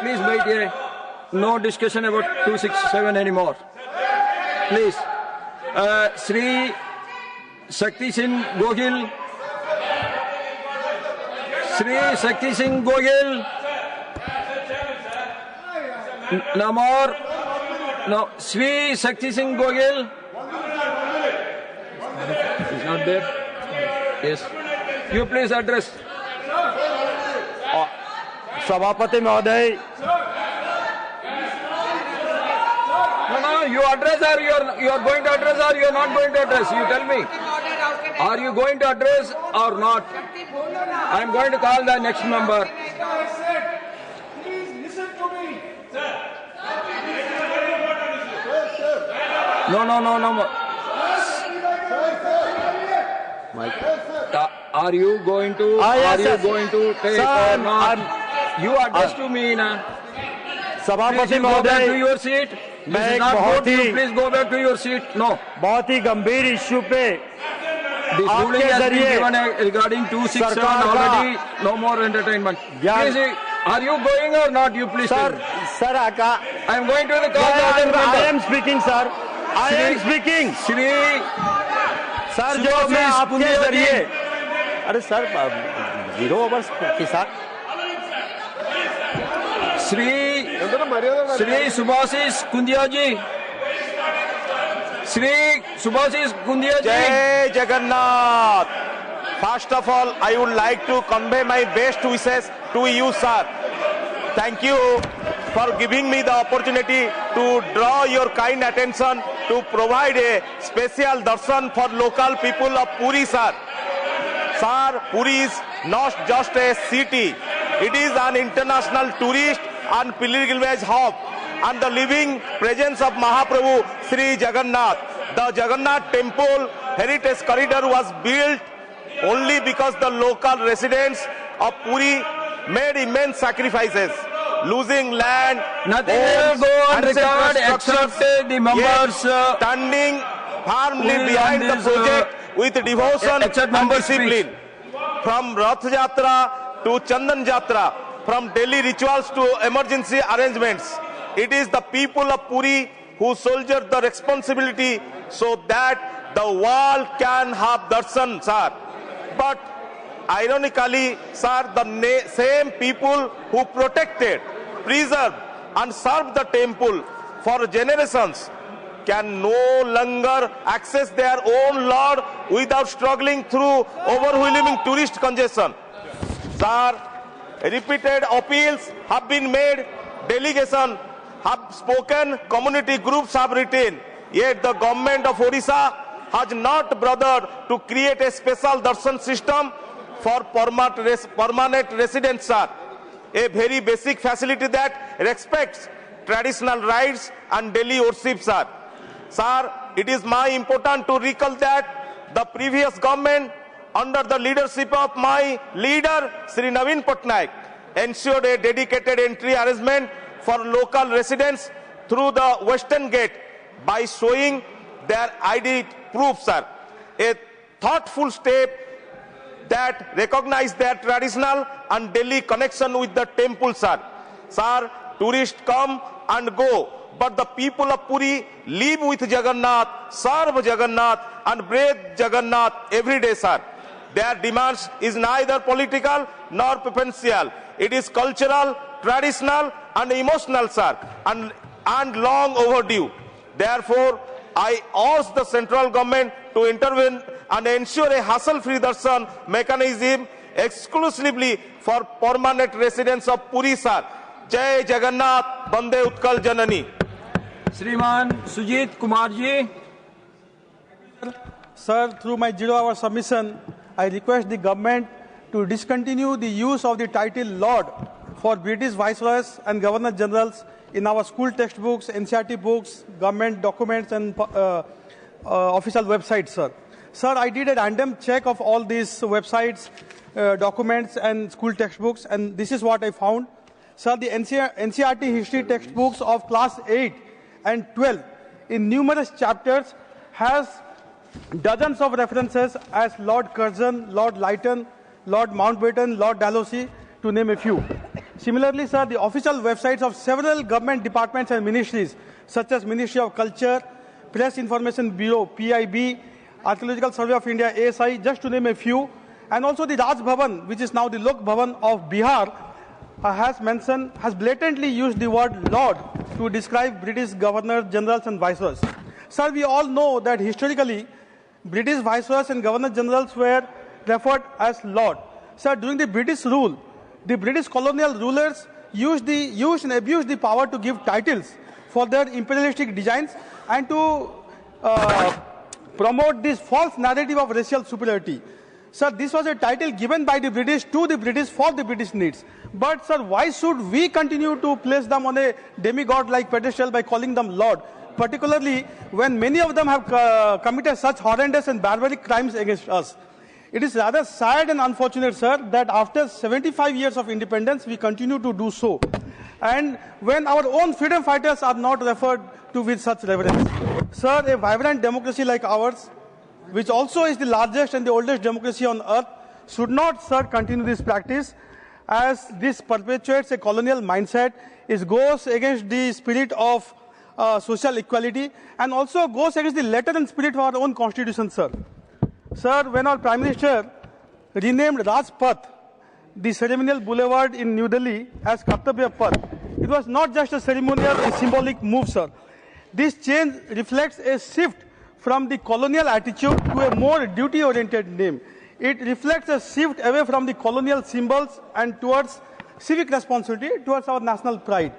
Please wait here. No discussion about 267 anymore. Please. Sri Shakti Singh Gogil. Sri Shakti Singh Gogil. No more. No. Sri Shakti Singh Gogil. Is not there? Yes. You please address. सभापति महोदय, No, you address or you are going to address or you are not going to address. You tell me. Are you going to address or not? I am going to call the next member. Please listen to me. No. Are you going to? yes, are yes. you going to take Sir, or not? You address to me, na. सभापति Please go back to महोदय, your seat. मैं This is एक not बहुत good. You he- please go back to your seat. No. बहुत ही गंभीर issue पे This ruling आपके has been जरिए given regarding 267 सरकार का- already. No more entertainment. ज्ञान- Please, are you going or not? You please tell me. Sir आका I am going to the call the other I member. Am speaking sir, I am speaking Sri sir, जो सुभाषिष मैं आपके पुंडिया जी। जरिए, अरे sir 0 overs के साथ Sri Subhasis Kundia ji. Sri Subhasis Kundia ji. Jai Jagannath. First of all, I would like to convey my best wishes to you, sir. Thank you for giving me the opportunity to draw your kind attention to provide a special darshan for local people of Puri, sir. Sir, Puri is not just a city. It is an international tourist and pilgrimage hub and the living presence of Mahaprabhu Sri Jagannath. The Jagannath Temple Heritage Corridor was built only because the local residents of Puri made immense sacrifices, losing land, Nothing will go on and record infrastructures, except the members. yet standing firmly who behind on the this, project with devotion except and members' discipline. From Rath Yatra to Chandan Yatra, from daily rituals to emergency arrangements, it is the people of Puri who soldier the responsibility so that the world can have darshan, sir. But ironically, sir, the same people who protected, preserved and served the temple for generations can no longer access their own Lord without struggling through overwhelming tourist congestion. Sir, repeated appeals have been made, delegation have spoken, community groups have written, yet the government of Odisha has not bothered to create a special darshan system for permanent residents, sir. A very basic facility that respects traditional rights and daily worship, sir. Sir, it is my important to recall that the previous government, under the leadership of my leader, Sri Naveen Patnaik, ensured a dedicated entry arrangement for local residents through the Western Gate by showing their ID proof, sir. A thoughtful step that recognized their traditional and daily connection with the temple, sir. Sir, tourists come and go, but the people of Puri live with Jagannath, serve Jagannath and breathe Jagannath every day, sir. Their demands is neither political nor preferential. It is cultural, traditional and emotional, sir, and long overdue. Therefore, I urge the central government to intervene and ensure a hassle-free darshan mechanism exclusively for permanent residents of Puri, sir. Jai Jagannath, Bande Utkal Janani. Shriman Sujit Kumar ji. Sir, through my 0-hour submission, I request the government to discontinue the use of the title Lord for British Viceroys and Governor Generals in our school textbooks, NCERT books, government documents and official websites, sir. Sir, I did a random check of all these websites, documents and school textbooks, and this is what I found. Sir, the NCERT history textbooks of class 8 and 12 in numerous chapters has dozens of references as Lord Curzon, Lord Lytton, Lord Mountbatten, Lord Dalhousie, to name a few. Similarly, sir, the official websites of several government departments and ministries, such as Ministry of Culture, Press Information Bureau, PIB, Archaeological Survey of India, ASI, just to name a few, and also the Raj Bhavan, which is now the Lok Bhavan of Bihar, has blatantly used the word Lord to describe British governors, generals and viceroys. Sir, we all know that historically, British viceroys and governor generals were referred as Lord. Sir, during the British rule, the British colonial rulers used and abused the power to give titles for their imperialistic designs and to promote this false narrative of racial superiority. Sir, this was a title given by the British to the British for the British needs. But, sir, why should we continue to place them on a demigod-like pedestal by calling them Lord, particularly when many of them have committed such horrendous and barbaric crimes against us? It is rather sad and unfortunate, sir, that after 75 years of independence, we continue to do so. And when our own freedom fighters are not referred to with such reverence. Sir, a vibrant democracy like ours, which also is the largest and the oldest democracy on earth, should not, sir, continue this practice, as this perpetuates a colonial mindset. It goes against the spirit of social equality and also goes against the letter and spirit of our own constitution, sir. Sir, when our Prime Minister renamed Rajpath, the ceremonial boulevard in New Delhi, as Kartavya Path, it was not just a ceremonial, a symbolic move, sir. This change reflects a shift from the colonial attitude to a more duty-oriented name. It reflects a shift away from the colonial symbols and towards civic responsibility, towards our national pride.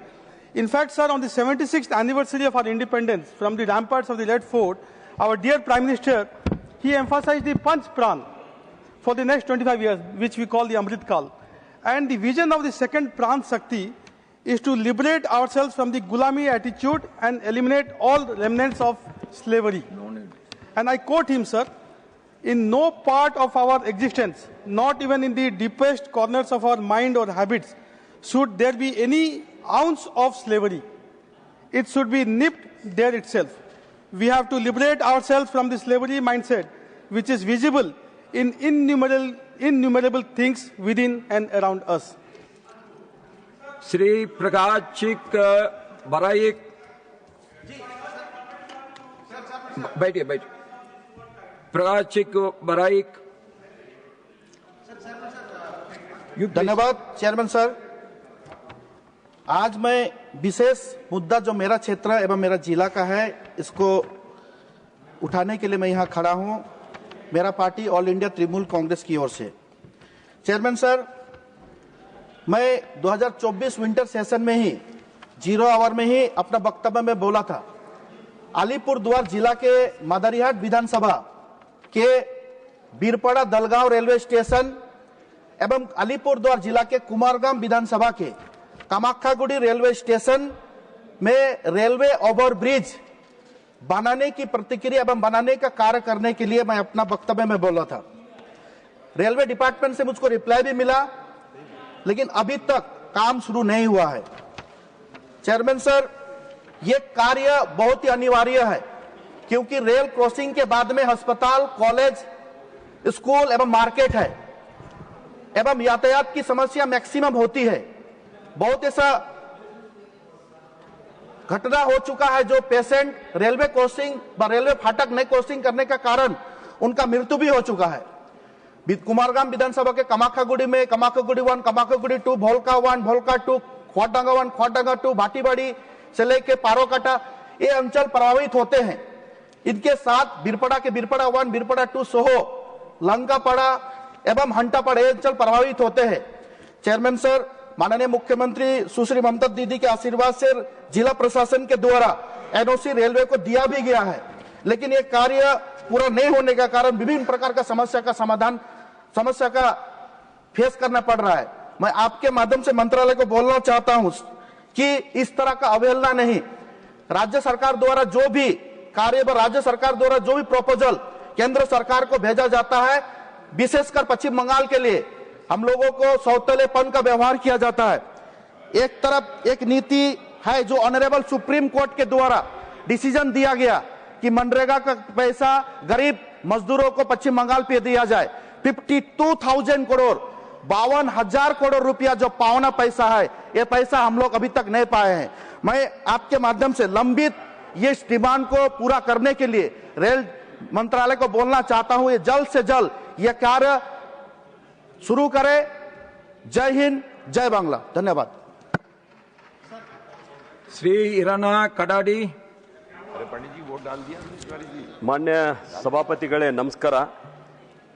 In fact, sir, on the 76th anniversary of our independence, from the ramparts of the Red Fort, our dear Prime Minister, he emphasized the Panch Pran for the next 25 years, which we call the Amrit Kal. And the vision of the second Pran Shakti is to liberate ourselves from the Gulami attitude and eliminate all remnants of slavery. And I quote him, sir, "In no part of our existence, not even in the deepest corners of our mind or habits, should there be any ounce of slavery. It should be nipped there itself. We have to liberate ourselves from the slavery mindset, which is visible in innumerable things within and around us." Shri Prakashik Baraik. बैठिए प्रकाशिक बराइक। धन्यवाद chairman sir. आज मैं विशेष मुद्दा जो मेरा क्षेत्र एवं मेरा जिला का है, इसको उठाने के लिए मैं यहाँ खड़ा हूँ, मेरा party all India Trinamool Congress की ओर से। चेयरमैन सर, मैं 2024 विंटर सेशन में ही 0 आवर में ही अपना वक्तव्य में बोला था, अलीपुरद्वार जिला के मादरीहाट विधानसभा के बीरपड़ा दलगांव रेलवे स्टेशन एवं अलीपुरद्वार जिला के कुमारगाम विधानसभा के कामाख्यागुड़ी रेलवे स्टेशन में रेलवे ओवरब्रिज बनाने की प्रतिक्रिया एवं बनाने का कार्य करने के लिए मैं अपना वक्तव्य में बोला था। रेलवे डिपार्टमेंट से मुझको रिप्लाई भी मिला, लेकिन अभी तक काम शुरू नहीं हुआ है। चेयरमैन सर, ये कार्य बहुत ही अनिवार्य है, क्योंकि रेल क्रॉसिंग के बाद में अस्पताल, कॉलेज, स्कूल एवं मार्केट है एवं यातायात की समस्या मैक्सिमम होती है। बहुत ऐसा घटना हो चुका है जो पेशेंट रेलवे क्रॉसिंग रेलवे फाटक नहीं क्रॉसिंग करने का कारण उनका मृत्यु भी हो चुका है। कुमारगाम विधानसभा के कामाख्यागुड़ी में कामाख्यागुड़ी 1, कामाख्यागुड़ी 2, भोलका 1, भोलका 2, ख्वाडांगा 1, ख्वाडांगा 2, भाटीबाड़ी से लेके पारोकाटा, ये अंचल प्रभावित होते हैं। इनके साथ बीरपड़ा के बीरपड़ा 1, बीरपड़ा 2, सोहो, लंकापड़ा एवं हंटापड़ा ये अंचल प्रभावित होते हैं। चेयरमैन सर, माननीय मुख्यमंत्री सुश्री ममता दीदी के आशीर्वाद से जिला प्रशासन के द्वारा एनओसी रेलवे को दिया भी गया है, लेकिन ये कार्य पूरा नहीं होने का कारण विभिन्न प्रकार का समस्या का फेस करना पड़ रहा है। मैं आपके माध्यम से मंत्रालय को बोलना चाहता हूं कि इस तरह का अवहेलना नहीं, राज्य सरकार द्वारा जो भी कार्य राज्य सरकार द्वारा जो भी प्रपोजल केंद्र सरकार को भेजा जाता है, विशेषकर पश्चिम बंगाल के लिए हम लोगों को सौतेलेपन का व्यवहार किया जाता है। एक तरफ एक नीति है जो ऑनरेबल सुप्रीम कोर्ट के द्वारा डिसीजन दिया गया कि मनरेगा का पैसा गरीब मजदूरों को पश्चिम बंगाल पे दिया जाए, 52,000 करोड़ 52,000 करोड़ रुपया जो पावना पैसा है, ये पैसा हम लोग अभी तक नहीं पाए हैं। मैं आपके माध्यम से लंबित ये डिमांड को पूरा करने के लिए रेल मंत्रालय को बोलना चाहता हूं, ये जल्द से जल्द यह कार्य शुरू करे। जय हिंद, जय बांग्ला। धन्यवाद। श्री इराना कडाडी। ಮಾನ್ಯ ಸಭಾಪತಿಗಳೇ ನಮಸ್ಕಾರ.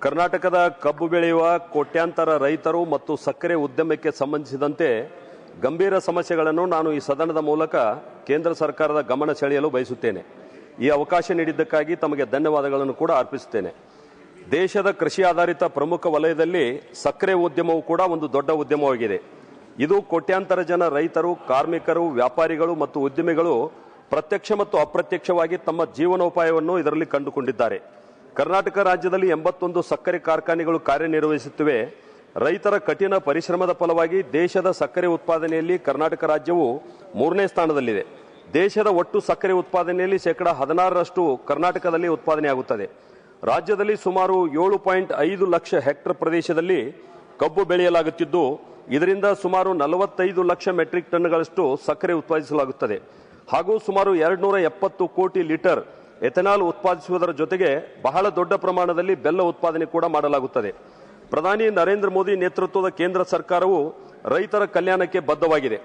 ಕರ್ನಾಟಕದ ಕಬ್ಬು ಬೆಳೆಯುವ ಕೋಟ್ಯಾಂತರ ರೈತರು ಮತ್ತು ಸಕ್ಕರೆ ಉದ್ಯಮಕ್ಕೆ ಸಂಬಂಧಿಸಿದಂತೆ ಗಂಭೀರ ಸಮಸ್ಯೆಗಳನ್ನು ನಾನು ಈ ಸದನದ ಮೂಲಕ ಕೇಂದ್ರ ಸರ್ಕಾರದ ಗಮನ ಸೆಳೆಯಲು ಬಯಸುತ್ತೇನೆ. ಈ ಅವಕಾಶ ನೀಡಿದ್ದಕ್ಕಾಗಿ ತಮಗೆ ಧನ್ಯವಾದಗಳನ್ನು ಕೂಡ ಅರ್ಪಿಸುತ್ತೇನೆ. ದೇಶದ ಕೃಷಿ ಆಧಾರಿತ ಪ್ರಮುಖ ವಲಯದಲ್ಲಿ ಸಕ್ಕರೆ ಉದ್ಯಮವು ಕೂಡ ಒಂದು ದೊಡ್ಡ ಉದ್ಯಮವಾಗಿದೆ. ಇದು ಕೋಟ್ಯಾಂತರ ಜನ ರೈತರು, ಕಾರ್ಮಿಕರು, ವ್ಯಾಪಾರಿಗಳು ಮತ್ತು ಉದ್ಯಮಿಗಳು ಪ್ರತ್ಯಕ್ಷ ಮತ್ತು ಅಪ್ರತ್ಯಕ್ಷವಾಗಿ ತಮ್ಮ ಜೀವನೋಪಾಯವನ್ನು ಇದರಲ್ಲಿ ಕಂಡುಕೊಂಡಿದ್ದಾರೆ. ಕರ್ನಾಟಕ ರಾಜ್ಯದಲ್ಲಿ 81 ಸಕ್ಕರೆ ಕಾರ್ಖಾನೆಗಳು ಕಾರ್ಯನಿರ್ವಹಿಸುತ್ತಿವೆ. ರೈತರ ಕಠಿಣ ಪರಿಶ್ರಮದ ಫಲವಾಗಿ ದೇಶದ ಸಕ್ಕರೆ ಉತ್ಪಾದನೆಯಲ್ಲಿ ಕರ್ನಾಟಕ ರಾಜ್ಯವು 3ನೇ ಸ್ಥಾನದಲ್ಲಿದೆ. ದೇಶದ ಒಟ್ಟು ಸಕ್ಕರೆ ಉತ್ಪಾದನೆಯಲ್ಲಿ 16% ಕರ್ನಾಟಕದಲ್ಲಿ ಉತ್ಪಾದನೆಯಾಗುತ್ತದೆ. ರಾಜ್ಯದಲ್ಲಿ ಸುಮಾರು 7.5 ಲಕ್ಷ ಹೆಕ್ಟೇರ್ ಪ್ರದೇಶದಲ್ಲಿ ಕಬ್ಬು ಬೆಳೆಯಲಾಗುತ್ತಿದ್ದು, ಇದರಿಂದ ಸುಮಾರು 45 ಲಕ್ಷ ಮೆಟ್ರಿಕ್ ಟನ್ಗಳಷ್ಟು ಸಕ್ಕರೆ ಉತ್ಪಾದಿಸಲಾಗುತ್ತದೆ. ಹಾಗೂ ಸುಮಾರು 270 ಕೋಟಿ ಲೀಟರ್ ಎಥೆನಾಲ್ ಉತ್ಪಾದಿಸುವುದರ ಜೊತೆಗೆ ಬಹಳ ದೊಡ್ಡ ಪ್ರಮಾಣದಲ್ಲಿ ಬೆಲ್ಲ ಉತ್ಪಾದನೆ ಕೂಡ ಮಾಡಲಾಗುತ್ತದೆ. ಪ್ರಧಾನಿ ನರೇಂದ್ರ ಮೋದಿ ನೇತೃತ್ವದ ಕೇಂದ್ರ ಸರ್ಕಾರವು ರೈತರ ಕಲ್ಯಾಣಕ್ಕೆ ಬದ್ಧವಾಗಿದೆ.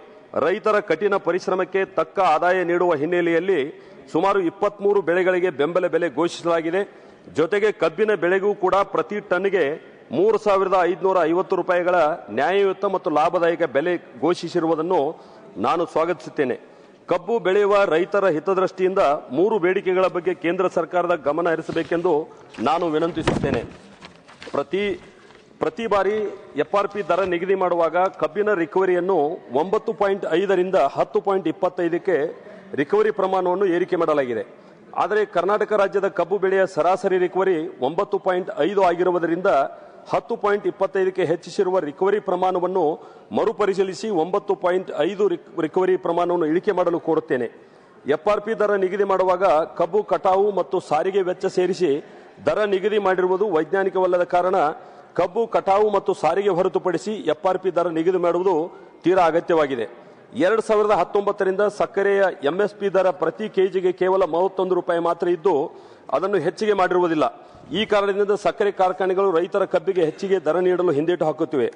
ರೈತರ ಕಠಿಣ ಪರಿಶ್ರಮಕ್ಕೆ ತಕ್ಕ ಆದಾಯ ನೀಡುವ ಹಿನ್ನೆಲೆಯಲ್ಲಿ ಸುಮಾರು 23 ಬೆಳೆಗಳಿಗೆ ಬೆಂಬಲ ಬೆಲೆ ಘೋಷಿಸಲಾಗಿದೆ. ಜೊತೆಗೆ ಕಬ್ಬಿನ ಬೆಳೆಗೂ ಕೂಡ ಪ್ರತಿ ಟನ್ಗೆ 3,550 ರೂಪಾಯಿಗಳ ನ್ಯಾಯಯುತ ಮತ್ತು ಲಾಭದಾಯಕ ಬೆಲೆ ಘೋಷಿಸಿರುವುದನ್ನು ನಾನು ಸ್ವಾಗತಿಸುತ್ತೇನೆ. ಕಬ್ಬು ಬೆಳೆಯುವ ರೈತರ ಹಿತದೃಷ್ಟಿಯಿಂದ 3 ಬೇಡಿಕೆಗಳ ಬಗ್ಗೆ ಕೇಂದ್ರ ಸರ್ಕಾರದ ಗಮನ ಹರಿಸಬೇಕೆಂದು ನಾನು ವಿನಂತಿಸುತ್ತೇನೆ. ಪ್ರತಿ ಬಾರಿ FRP ದರ ನಿಗದಿ ಮಾಡುವಾಗ ಕಬ್ಬಿನ ರಿಕವರಿಯನ್ನು 9.5ರಿಂದ 10.25ಕ್ಕೆ ರಿಕವರಿ ಪ್ರಮಾಣವನ್ನು ಏರಿಕೆ ಮಾಡಲಾಗಿದೆ. ಆದರೆ ಕರ್ನಾಟಕ ರಾಜ್ಯದ ಕಬ್ಬು ಬೆಳೆಯ ಸರಾಸರಿ ರಿಕವರಿ 9.5 ಆಗಿರುವುದರಿಂದ 10.25ಕ್ಕೆ ಹೆಚ್ಚಿಸಿರುವ ರಿಕವರಿ ಪ್ರಮಾಣವನ್ನು ಮರುಪರಿಶೀಲಿಸಿ 9.5 ರಿಕವರಿ ಪ್ರಮಾಣವನ್ನು ಇಳಿಕೆ ಮಾಡಲು ಕೋರುತ್ತೇನೆ. FRP ದರ ನಿಗದಿ ಮಾಡುವಾಗ ಕಬ್ಬು ಕಟಾವು ಮತ್ತು ಸಾರಿಗೆ ವೆಚ್ಚ ಸೇರಿಸಿ ದರ ನಿಗದಿ ಮಾಡಿರುವುದು ವೈಜ್ಞಾನಿಕವಲ್ಲದ ಕಾರಣ ಕಬ್ಬು ಕಟಾವು ಮತ್ತು ಸಾರಿಗೆ ಹೊರತುಪಡಿಸಿ FRP ದರ ನಿಗದಿ ಮಾಡುವುದು ತೀರಾ ಅಗತ್ಯವಾಗಿದೆ. 2019ರಿಂದ ಸಕ್ಕರೆಯ MSP ದರ ಪ್ರತಿ ಕೆಜಿಗೆ ಕೇವಲ 31 ರೂಪಾಯಿ ಮಾತ್ರ ಇದ್ದು ಅದನ್ನು ಹೆಚ್ಚಿಗೆ ಮಾಡಿರುವುದಿಲ್ಲ. ಈ ಕಾರಣದಿಂದ ಸಕ್ಕರೆ ಕಾರ್ಖಾನೆಗಳು ರೈತರ ಕಬ್ಬಿಗೆ ಹೆಚ್ಚಿಗೆ ದರ ನೀಡಲು ಹಿಂದೇಟು ಹಾಕುತ್ತಿವೆ.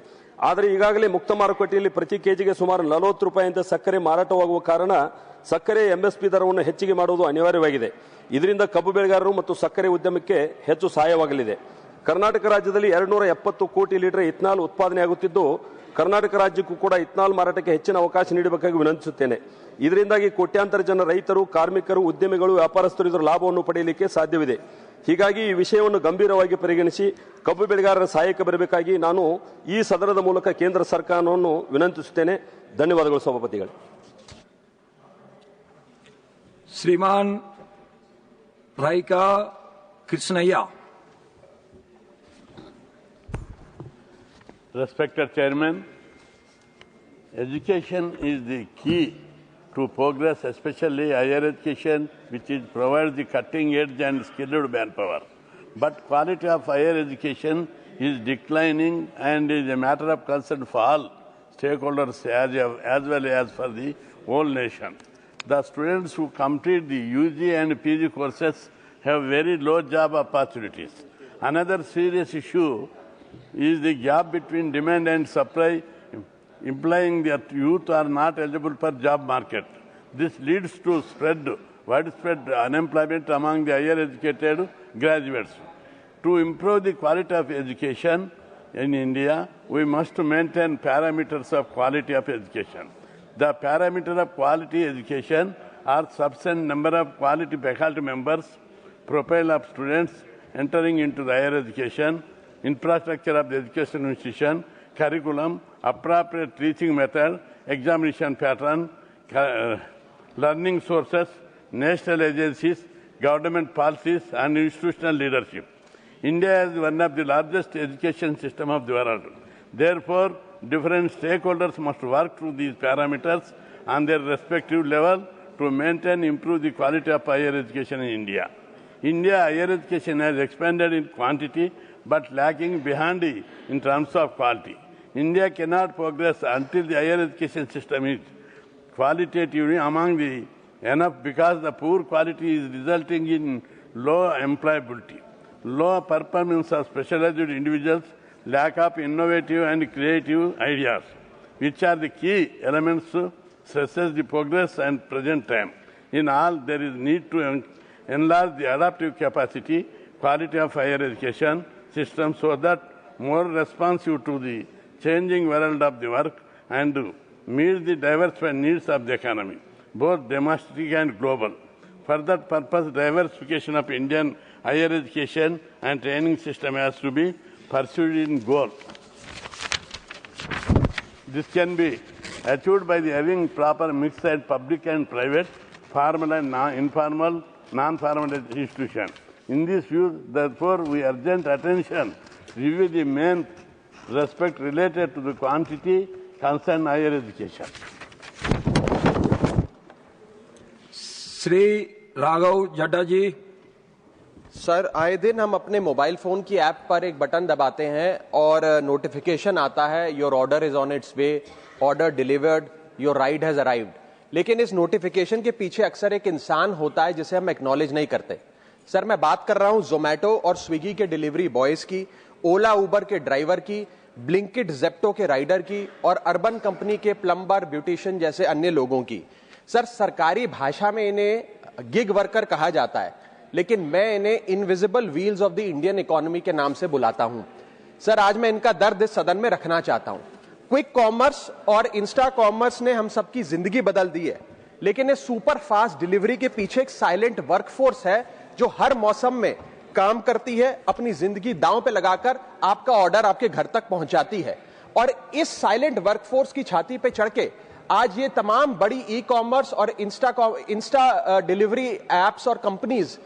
ಆದರೆ ಈಗಾಗಲೇ ಮುಕ್ತ ಮಾರುಕಟ್ಟೆಯಲ್ಲಿ ಪ್ರತಿ ಕೆಜಿಗೆ ಸುಮಾರು 40 ರೂಪಾಯಿಯಂತೆ ಸಕ್ಕರೆ ಮಾರಾಟವಾಗುವ ಕಾರಣ ಸಕ್ಕರೆ MSP ದರವನ್ನು ಹೆಚ್ಚಿಗೆ ಮಾಡುವುದು ಅನಿವಾರ್ಯವಾಗಿದೆ. ಇದರಿಂದ ಕಬ್ಬು ಬೆಳೆಗಾರರು ಮತ್ತು ಸಕ್ಕರೆ ಉದ್ಯಮಕ್ಕೆ ಹೆಚ್ಚು ಸಹಾಯವಾಗಲಿದೆ. ಕರ್ನಾಟಕ ರಾಜ್ಯದಲ್ಲಿ 270 ಕೋಟಿ ಲೀಟರ್ ಇಥನಾಲ್ ಉತ್ಪಾದನೆಯಾಗುತ್ತಿದ್ದು, ಕರ್ನಾಟಕ ರಾಜ್ಯಕ್ಕೂ ಕೂಡ ಇಥನಾಲ್ ಮಾರಾಟಕ್ಕೆ ಹೆಚ್ಚಿನ ಅವಕಾಶ ನೀಡಬೇಕಾಗಿ ವಿನಂತಿಸುತ್ತೇನೆ. ಇದರಿಂದಾಗಿ ಕೋಟ್ಯಾಂತರ ಜನ ರೈತರು, ಕಾರ್ಮಿಕರು, ಉದ್ಯಮಿಗಳು, ವ್ಯಾಪಾರಸ್ಥರು ಇದರ ಲಾಭವನ್ನು ಪಡೆಯಲಿಕ್ಕೆ ಸಾಧ್ಯವಿದೆ. ಹೀಗಾಗಿ ಈ ವಿಷಯವನ್ನು ಗಂಭೀರವಾಗಿ ಪರಿಗಣಿಸಿ ಕಬ್ಬು ಬೆಳೆಗಾರರ ಸಹಾಯಕ್ಕೆ ಬರಬೇಕಾಗಿ ನಾನು ಈ ಸದನದ ಮೂಲಕ ಕೇಂದ್ರ ಸರ್ಕಾರವನ್ನು ವಿನಂತಿಸುತ್ತೇನೆ. ಧನ್ಯವಾದಗಳು ಸಭಾಪತಿಗಳೇ. ಶ್ರೀಮಾನ್ ರೈಕಾ ಕೃಷ್ಣಯ್ಯ. Respected Chairman, education is the key to progress, especially higher education, which provides the cutting edge and skilled manpower. But quality of higher education is declining and is a matter of concern for all stakeholders as well as for the whole nation. The students who complete the UG and PG courses have very low job opportunities. Another serious issue is the gap between demand and supply, implying that youth are not eligible for job market. This leads to widespread unemployment among the higher educated graduates. To improve the quality of education in India, we must maintain parameters of quality of education. The parameter of quality education are sufficient number of quality faculty members, profile of students entering into the higher education, infrastructure of the education institution, curriculum, appropriate teaching method, examination pattern, learning sources, national agencies, government policies, and institutional leadership. India is one of the largest education systems of the world. Therefore, different stakeholders must work through these parameters on their respective level to maintain and improve the quality of higher education in India. India higher education has expanded in quantity but lacking behind in terms of quality. India cannot progress until the higher education system is qualitatively among the enough, because the poor quality is resulting in low employability, low performance of specialized individuals, lack of innovative and creative ideas, which are the key elements to stresses the progress and present time. In all, there is need to enlarge the adaptive capacity, quality of higher education system so that more responsive to the changing world of the work and meet the diverse needs of the economy, both domestic and global. For that purpose, diversification of Indian higher education and training system has to be pursued in goal. This can be achieved by the having proper mix and public and private, formal and informal, non-formal institutions. In this view, therefore, we urgent attention review the main respect related to the quantity concern higher education. Shri Raghav Chadha ji. Sir, आए दिन हम अपने mobile phone की app पर एक button दबाते हैं और नोटिफिकेशन आता है, your order is on it's way, order delivered, your ride has arrived. लेकिन इस नोटिफिकेशन के पीछे अक्सर एक इंसान होता है जिसे हम एक्नॉलेज नहीं करते। सर, मैं बात कर रहा हूं जोमेटो और स्विगी के डिलीवरी बॉयज की, ओला उबर के ड्राइवर की, ब्लिंकिट जेप्टो के राइडर की और अर्बन कंपनी के प्लम्बर, ब्यूटिशियन जैसे अन्य लोगों की। सर, सरकारी भाषा में इन्हें गिग वर्कर कहा जाता है, लेकिन मैं इन्हें invisible wheels of the Indian economy के नाम से बुलाता हूं। सर, आज मैं इनका दर्द इस सदन में रखना चाहता हूं। क्विक कॉमर्स और इंस्टा कॉमर्स ने हम सबकी जिंदगी बदल दी है, लेकिन इस सुपर फास्ट डिलीवरी के पीछे एक साइलेंट वर्कफोर्स है जो हर मौसम में काम करती है, अपनी जिंदगी दांव पे लगाकर आपका ऑर्डर आपके घर तक पहुंचाती है। और इस साइलेंट वर्कफोर्स की छाती पे चढ़ के आज ये तमाम बड़ी ई कॉमर्स और इंस्टा डिलीवरी एप्स और कंपनीज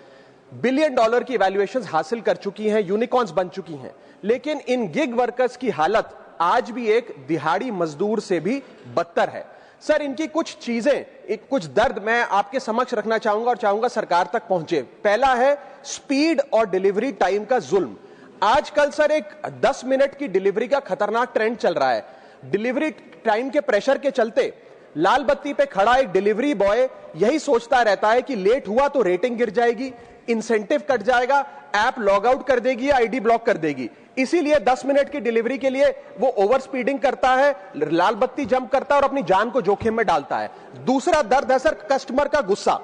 $1 बिलियन की वैल्यूएशंस हासिल कर चुकी हैं, यूनिकॉर्न्स बन चुकी हैं। लेकिन इन गिग वर्कर्स की हालत आज भी एक दिहाड़ी मजदूर से भी बदतर है। सर, इनकी कुछ चीजें, कुछ दर्द मैं आपके समक्ष रखना चाहूंगा और चाहूंगा सरकार तक पहुंचे। पहला है स्पीड और डिलीवरी टाइम का जुल्म। आजकल सर एक 10 मिनट की डिलीवरी का खतरनाक ट्रेंड चल रहा है। डिलीवरी टाइम के प्रेशर के चलते लाल बत्ती पे खड़ा एक डिलीवरी बॉय यही सोचता रहता है कि लेट हुआ तो रेटिंग गिर जाएगी, इंसेंटिव कट जाएगा, ऐप लॉग आउट कर देगी या आईडी ब्लॉक कर देगी। इसीलिए 10 मिनट की डिलीवरी के लिए वो ओवर स्पीडिंग करता है, लाल बत्ती जंप करता है और अपनी जान को जोखिम में डालता है। दूसरा दर्द है सर कस्टमर का गुस्सा।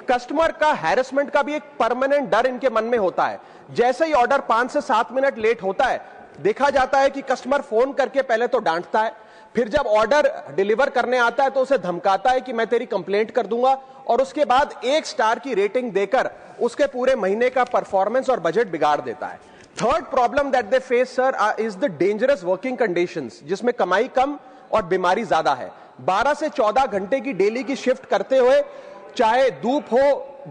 कस्टमर का हैरेसमेंट का भी एक परमानेंट डर इनके मन में होता है। जैसे ही ऑर्डर 5 से 7 मिनट लेट होता है, देखा जाता है कि कस्टमर फोन करके पहले तो डांटता है, फिर जब ऑर्डर डिलीवर करने आता है तो उसे धमकाता है कि मैं तेरी कंप्लेंट कर दूंगा, और उसके बाद 1 स्टार की रेटिंग देकर उसके पूरे महीने का परफॉर्मेंस और बजट बिगाड़ देता है। Third problem that they face sir is the dangerous working conditions, जिसमें कमाई कम और बीमारी ज्यादा है। 12 से 14 घंटे की डेली की शिफ्ट करते हुए, चाहे धूप हो,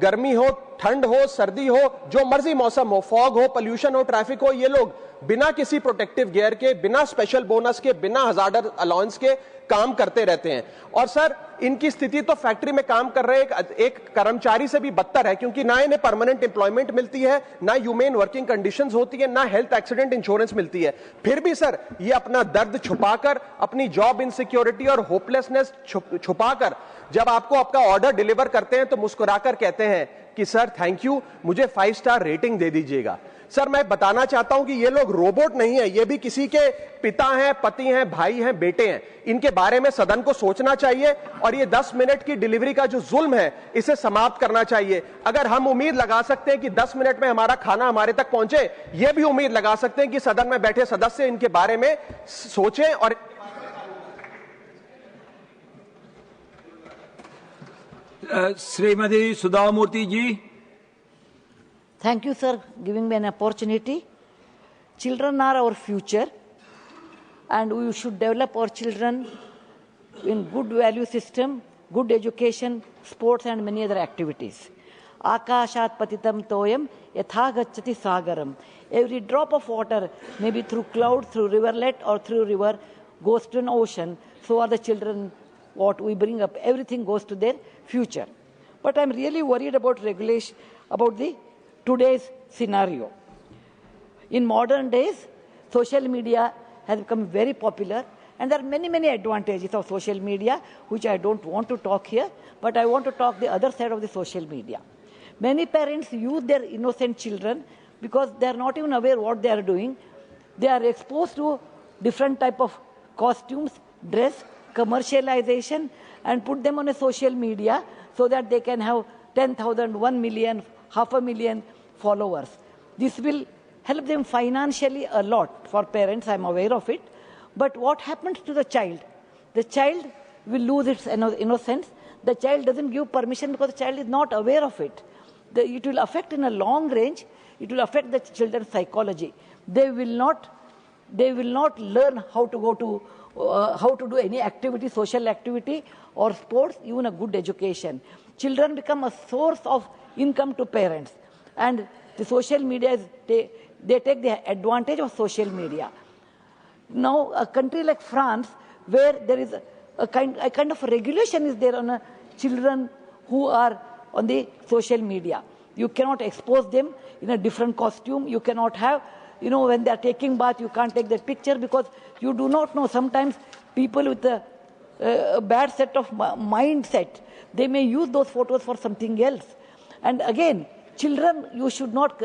गर्मी हो, ठंड हो, सर्दी हो, जो मर्जी मौसम हो, फॉग हो, पोल्यूशन हो, ट्रैफिक हो, ये लोग बिना किसी प्रोटेक्टिव गियर के, बिना स्पेशल बोनस के, बिना हजार्डर अलाउंस के काम करते रहते हैं। और सर, इनकी स्थिति तो फैक्ट्री में काम कर रहे एक कर्मचारी से भी बदतर है, क्योंकि ना इन्हें परमानेंट एम्प्लॉयमेंट मिलती है, ना ह्यूमेन वर्किंग कंडीशंस होती है, ना हेल्थ एक्सीडेंट इंश्योरेंस मिलती है। फिर भी सर ये अपना दर्द छुपाकर, अपनी जॉब इनसिक्योरिटी और होपलेसनेस छुपाकर जब आपको आपका ऑर्डर डिलीवर करते हैं तो मुस्कुराकर कहते हैं कि सर थैंक यू, मुझे 5 स्टार रेटिंग दे दीजिएगा। सर, मैं बताना चाहता हूं कि ये लोग रोबोट नहीं है, ये भी किसी के पिता हैं, पति हैं, भाई हैं, बेटे हैं। इनके बारे में सदन को सोचना चाहिए और ये 10 मिनट की डिलीवरी का जो जुल्म है इसे समाप्त करना चाहिए। अगर हम उम्मीद लगा सकते हैं कि 10 मिनट में हमारा खाना हमारे तक पहुंचे, ये भी उम्मीद लगा सकते हैं कि सदन में बैठे सदस्य इनके बारे में सोचें। और श्रीमती सुधा मूर्ति जी। Thank you, sir, giving me an opportunity. Children are our future, and we should develop our children in good value system, good education, sports, and many other activities. Akashat patitam toyam yatha gacchati sagaram. Every drop of water, maybe through cloud, through riverlet, or through river, goes to an ocean. So are the children. What we bring up, everything goes to their future. But I'm really worried about regulation, about the today's scenario. In modern days, social media has become very popular. And there are many, many advantages of social media, which I don't want to talk here, but I want to talk the other side of the social media. Many parents use their innocent children because they are not even aware what they are doing. They are exposed to different type of costumes, dress, commercialization, and put them on a social media so that they can have 10,000, 1 million, 500,000 followers. This will help them financially a lot for parents, I'm aware of it. But what happens to the child? The child will lose its innocence. The child doesn't give permission because the child is not aware of it. It will affect in a long range, it will affect the children's psychology. They will not learn how to go to, how to do any activity, social activity or sports, even a good education. Children become a source of income to parents. And the social media, they take the advantage of social media. Now, a country like France, where there is a kind of regulation is there on children who are on the social media. You cannot expose them in a different costume. You cannot have, when they are taking bath, you can't take that picture because you do not know. Sometimes people with a bad set of mindset, they may use those photos for something else. And again, children, you should not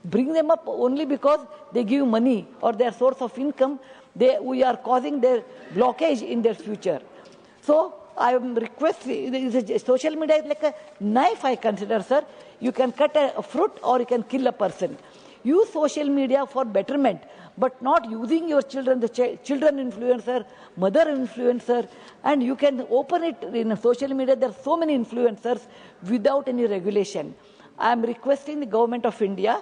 bring them up only because they give money or their source of income. We are causing their blockage in their future. So I am requesting, social media is like a knife, I consider, sir. You can cut a fruit or you can kill a person. Use social media for betterment, but not using your children, the children influencer, mother influencer, and you can open it in social media. There are so many influencers without any regulation. I am requesting the government of India,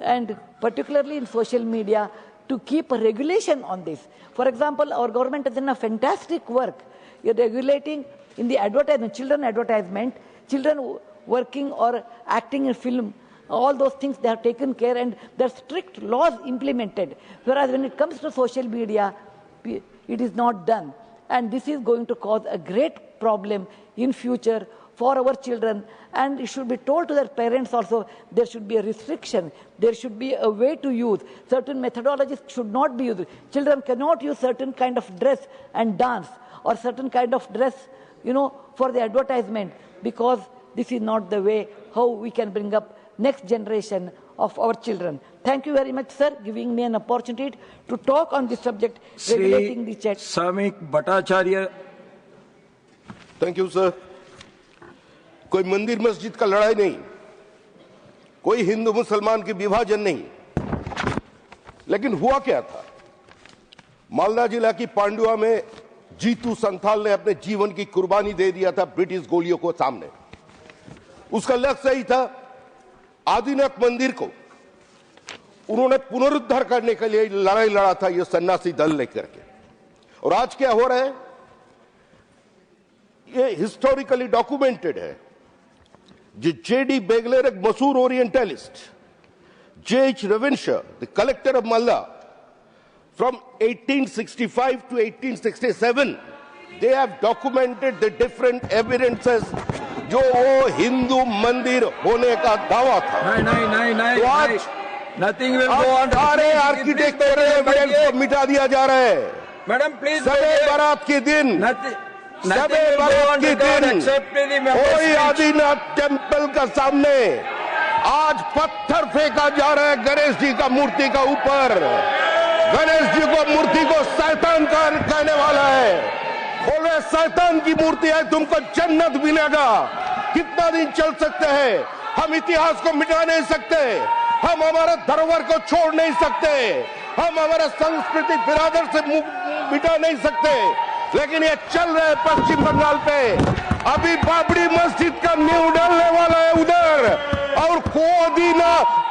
and particularly in social media, to keep a regulation on this. For example, our government has done a fantastic work in regulating in the advertisement, children working or acting in film, all those things they have taken care and there are strict laws implemented. Whereas when it comes to social media, it is not done. And this is going to cause a great problem in future for our children, and it should be told to their parents also. There should be a restriction. There should be a way to use. Certain methodologies should not be used. Children cannot use certain kind of dress and dance or certain kind of dress, for the advertisement, because this is not the way how we can bring up next generation of our children. Thank you very much, sir, giving me an opportunity to talk on this subject, regulating the chat. Samik Bhattacharya. Thank you, sir. कोई मंदिर मस्जिद का लड़ाई नहीं, कोई हिंदू मुसलमान की विभाजन नहीं, लेकिन हुआ क्या था? मालदा जिला की पांडुआ में जीतू संथाल ने अपने जीवन की कुर्बानी दे दिया था ब्रिटिश गोलियों को सामने। उसका लक्ष्य यही था, आदिनाथ मंदिर को उन्होंने पुनरुद्धार करने के लिए लड़ाई लड़ा था, ये सन्यासी दल लेकर के। और आज क्या हो रहा है? ये हिस्टोरिकली डॉक्यूमेंटेड है। J.D. Begler, a Masur Orientalist, J.H. Ravenshaw, the collector of Malda, from 1865 to 1867, they have documented the different evidences जो वो हिंदू मंदिर होने का दावा था। नहीं, nothing will go on. सारे आर्किटेक्चरल एविडेंस को मिटा दिया जा रहा है। मैडम प्लीज, सबे बारात के दिन कोई आदिनाथ टेम्पल का सामने आज पत्थर फेंका जा रहा है गणेश जी का मूर्ति का ऊपर। गणेश जी को मूर्ति को शैतान का कहने वाला है। बोल रहे शैतान की मूर्ति है, तुमको जन्नत मिलेगा। कितना दिन चल सकते हैं? हम इतिहास को मिटा नहीं सकते, हम हमारे धरोहर को छोड़ नहीं सकते, हम हमारा सांस्कृतिक बिरादर से मिटा नहीं सकते, लेकिन ये चल रहा है पश्चिम बंगाल पे। अभी बाबरी मस्जिद का नींव डालने वाला है उधर, और को आदिनाथ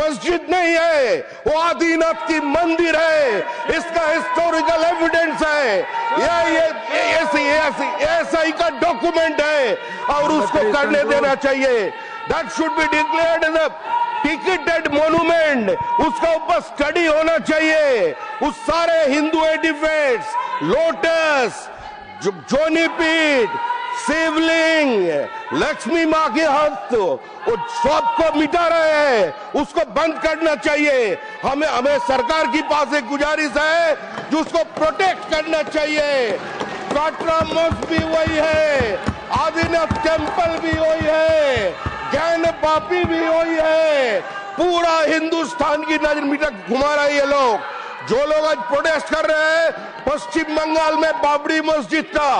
मस्जिद नहीं है, वो आदिनाथ की मंदिर है। इसका हिस्टोरिकल एविडेंस है, ये ऐसा का डॉक्यूमेंट है और उसको करने देना चाहिए। That should be declared as a ticketed monument, उसका ऊपर स्टडी होना चाहिए। उस सारे हिंदू एडिफिट्स, लोटस, जोनीपीठ, शिवलिंग, लक्ष्मी माँ के हाथ उस शॉप को मिटा रहे हैं, उसको बंद करना चाहिए। हमें सरकार की पास एक गुजारिश है जो उसको प्रोटेक्ट करना चाहिए। काटरा मस्जिद भी वही है, आदिनाथ टेम्पल भी वही है, ज्ञान पापी भी वही है। पूरा हिंदुस्तान की नजर मिटा घुमा रहे ये लोग। जो लोग आज प्रोटेस्ट कर रहे हैं, पश्चिम बंगाल में बाबरी मस्जिद का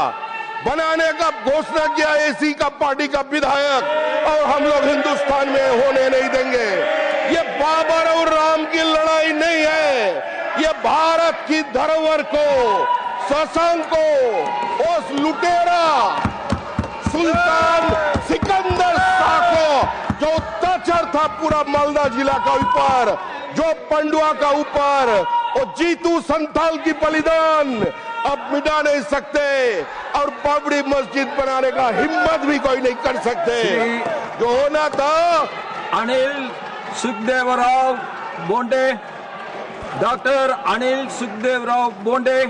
बनाने का घोषणा किया एसी का पार्टी का विधायक, और हम लोग हिंदुस्तान में होने नहीं देंगे। ये बाबर और राम की लड़ाई नहीं है, ये भारत की धरोहर को, शशांक को, उस लुटेरा सुल्तान सिकंदर शाह को जो अत्याचार था पूरा मालदा जिला का ऊपर, जो पंडुआ का ऊपर, और जीतू संथाल की बलिदान अब मिटा नहीं सकते, और बाबरी मस्जिद बनाने का हिम्मत भी कोई नहीं कर सकते। जो होना था अनिल सुखदेवराव बोंडे, डॉक्टर अनिल सुखदेवराव बोंडे।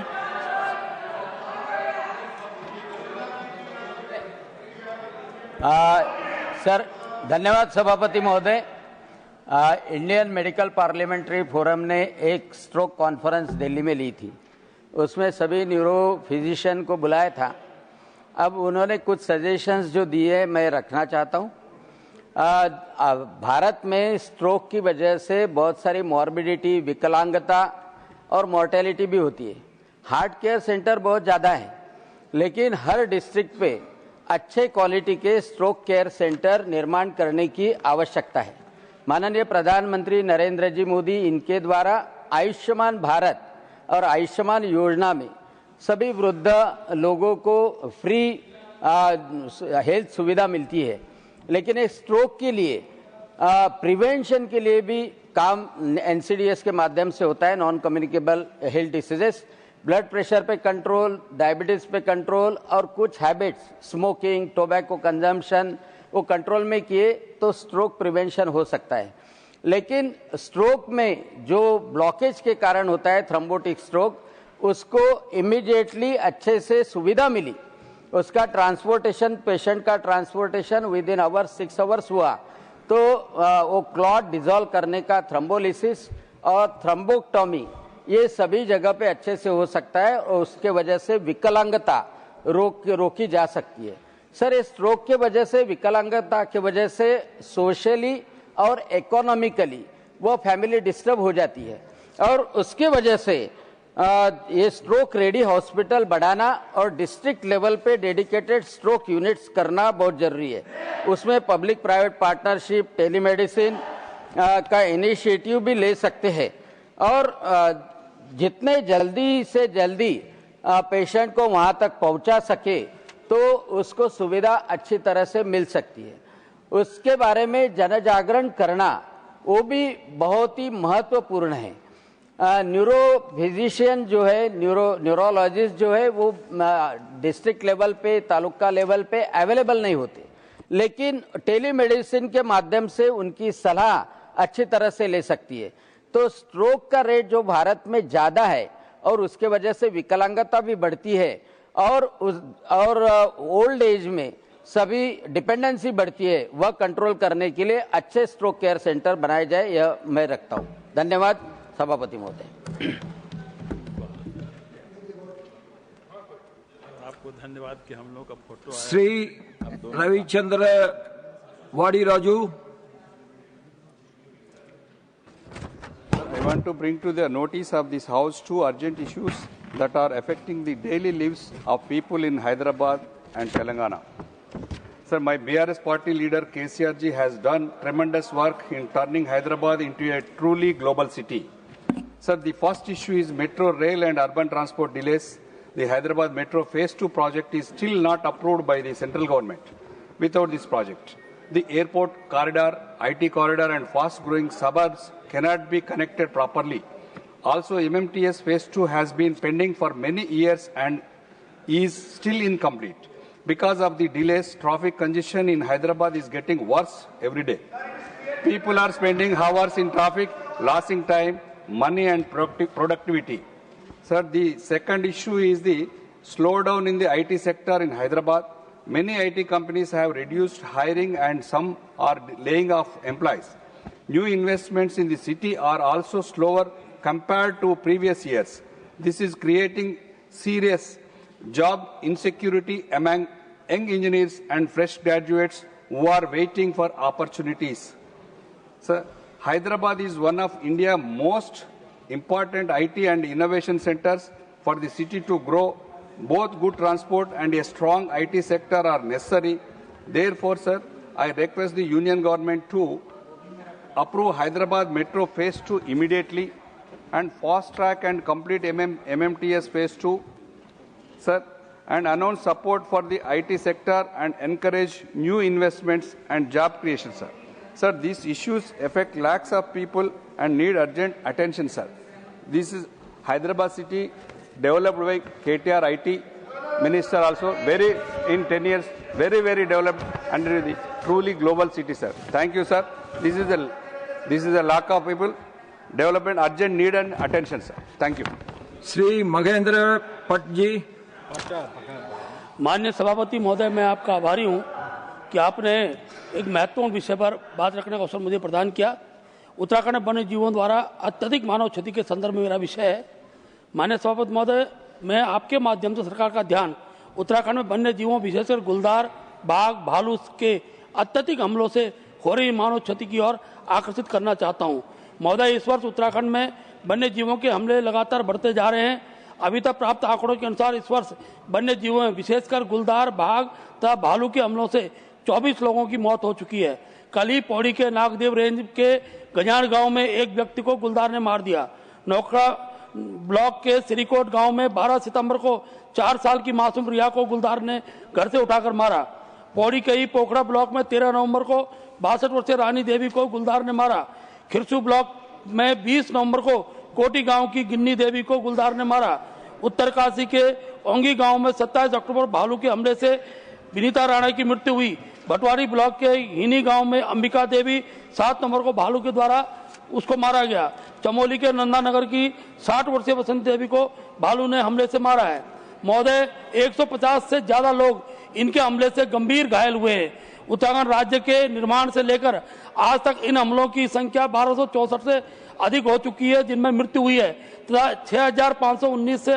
सर धन्यवाद सभापति महोदय। इंडियन मेडिकल पार्लियामेंट्री फोरम ने एक स्ट्रोक कॉन्फ्रेंस दिल्ली में ली थी, उसमें सभी न्यूरो फिजिशियन को बुलाया था। अब उन्होंने कुछ सजेशंस जो दिए मैं रखना चाहता हूँ। भारत में स्ट्रोक की वजह से बहुत सारी मॉर्बिडिटी, विकलांगता और मॉर्टेलिटी भी होती है। हार्ट केयर सेंटर बहुत ज़्यादा है, लेकिन हर डिस्ट्रिक्ट पे अच्छे क्वालिटी के स्ट्रोक केयर सेंटर निर्माण करने की आवश्यकता है। माननीय प्रधानमंत्री नरेंद्र जी मोदी इनके द्वारा आयुष्मान भारत और आयुष्मान योजना में सभी वृद्ध लोगों को फ्री हेल्थ सुविधा मिलती है, लेकिन एक स्ट्रोक के लिए प्रिवेंशन के लिए भी काम एनसीडीएस के माध्यम से होता है, non communicable health diseases, blood pressure पे कंट्रोल, डायबिटीज पे कंट्रोल, और कुछ हैबिट्स स्मोकिंग, टोबैको कंजम्पशन वो कंट्रोल में किए तो स्ट्रोक प्रिवेंशन हो सकता है। लेकिन स्ट्रोक में जो ब्लॉकेज के कारण होता है थ्रोम्बोटिक स्ट्रोक, उसको इमीडिएटली अच्छे से सुविधा मिली, उसका ट्रांसपोर्टेशन, पेशेंट का transportation with in hours 6 hours हुआ, तो वो क्लॉट डिजॉल्व करने का थ्रोम्बोलिसिस और थ्रोम्बोक्टोमी ये सभी जगह पे अच्छे से हो सकता है, और उसके वजह से विकलांगता रोकी जा सकती है। सर इस स्ट्रोक के वजह से, विकलांगता के वजह से सोशली और इकोनॉमिकली वो फैमिली डिस्टर्ब हो जाती है, और उसके वजह से ये स्ट्रोक रेडी हॉस्पिटल बढ़ाना और डिस्ट्रिक्ट लेवल पे डेडिकेटेड स्ट्रोक यूनिट्स करना बहुत जरूरी है। उसमें पब्लिक प्राइवेट पार्टनरशिप, टेलीमेडिसिन का इनिशिएटिव भी ले सकते हैं, और जितने जल्दी से जल्दी पेशेंट को वहां तक पहुंचा सके तो उसको सुविधा अच्छी तरह से मिल सकती है। उसके बारे में जन जागरण करना वो भी बहुत ही महत्वपूर्ण है। न्यूरो फिजिशियन जो है, न्यूरोलॉजिस्ट जो है वो डिस्ट्रिक्ट लेवल पे, तालुका लेवल पे अवेलेबल नहीं होते, लेकिन टेलीमेडिसिन के माध्यम से उनकी सलाह अच्छी तरह से ले सकती है। तो स्ट्रोक का रेट जो भारत में ज्यादा है और उसके वजह से विकलांगता भी बढ़ती है, और ओल्ड एज में सभी डिपेंडेंसी बढ़ती है, वह कंट्रोल करने के लिए अच्छे स्ट्रोक केयर सेंटर बनाए जाए, यह मैं रखता हूं। धन्यवाद सभापति महोदय। आपको धन्यवाद कि हम लोग का फोटो आया। श्री रविचंद्र वाडी Raju. I want to bring to the notice of this House 2 urgent issues that are affecting the daily lives of people in Hyderabad and Telangana. Sir, my BRS party leader KCRG has done tremendous work in turning Hyderabad into a truly global city. Sir, the first issue is metro rail and urban transport delays. The Hyderabad Metro Phase 2 project is still not approved by the central government. Without this project, the airport corridor, IT corridor and fast-growing suburbs cannot be connected properly. Also, MMTS Phase 2 has been pending for many years and is still incomplete. Because of the delays, traffic congestion in Hyderabad is getting worse every day. People are spending hours in traffic, losing time, money and productivity. Sir, the second issue is the slowdown in the IT sector in Hyderabad. Many IT companies have reduced hiring and some are laying off employees. New investments in the city are also slower compared to previous years. This is creating serious job insecurity among young engineers and fresh graduates who are waiting for opportunities. Sir, Hyderabad is one of India's most important IT and innovation centers. For the city to grow, both good transport and a strong IT sector are necessary. Therefore, sir, I request the Union Government to approve Hyderabad Metro Phase 2 immediately and fast track and complete MMTS Phase 2, sir, and announce support for the IT sector and encourage new investments and job creation, sir. Sir, these issues affect lakhs of people and need urgent attention, sir. This is Hyderabad city developed by KTR IT minister also, in 10 years, very developed under the truly global city, sir. Thank you, sir. This is a lack of people, development, urgent need and attention, sir. Thank you. Shri Mahendra पट जी। माननीय सभापति महोदय, मैं आपका आभारी हूं कि आपने एक महत्वपूर्ण विषय पर बात रखने का अवसर मुझे प्रदान किया। उत्तराखंड में वन्य जीवों द्वारा अत्यधिक मानव क्षति के संदर्भ में मेरा विषय है। माननीय सभापति महोदय, मैं आपके माध्यम से सरकार का ध्यान उत्तराखंड में वन्य जीवों विशेषकर गुलदार, बाघ, भालू के अत्यधिक हमलों से हो रही मानव क्षति की ओर आकर्षित करना चाहता हूं। महोदय, इस वर्ष उत्तराखंड में वन्य जीवों के हमले लगातार बढ़ते जा रहे हैं। अभी तक प्राप्त आंकड़ों के अनुसार इस वर्ष वन्य जीवों में विशेषकर गुलदार, बाघ तथा भालू के हमलों से 24 लोगों की मौत हो चुकी है। कल ही पौड़ी के नागदेव रेंज के गजान गांव में एक व्यक्ति को गुलदार ने मार दिया। नौकड़ा ब्लॉक के सिरीकोट गांव में 12 सितंबर को 4 साल की मासूम रिया को गुलदार ने घर से उठाकर मारा। पौड़ी के ही पोखड़ा ब्लॉक में 13 नवंबर को 62 वर्षीय रानी देवी को गुलदार ने मारा। खिरसू ब्लॉक में 20 नवंबर को कोटी गांव की गिन्नी देवी को गुलदार ने मारा। उत्तरकाशी के ओंगी गांव में 27 अक्टूबर भालू के हमले से विनीता राणा की मृत्यु हुई। भटवाड़ी ब्लॉक के हिनी गांव में अंबिका देवी 7 नवंबर को भालू के द्वारा उसको मारा गया। चमोली के नंदानगर की 60 वर्षीय बसंत देवी को भालू ने हमले से मारा है। महोदय, 150 से ज्यादा लोग इनके हमले से गंभीर घायल हुए हैं। उत्तराखंड राज्य के निर्माण से लेकर आज तक इन हमलों की संख्या 1264 से अधिक हो चुकी है, जिनमें मृत्यु हुई है तथा 6519 से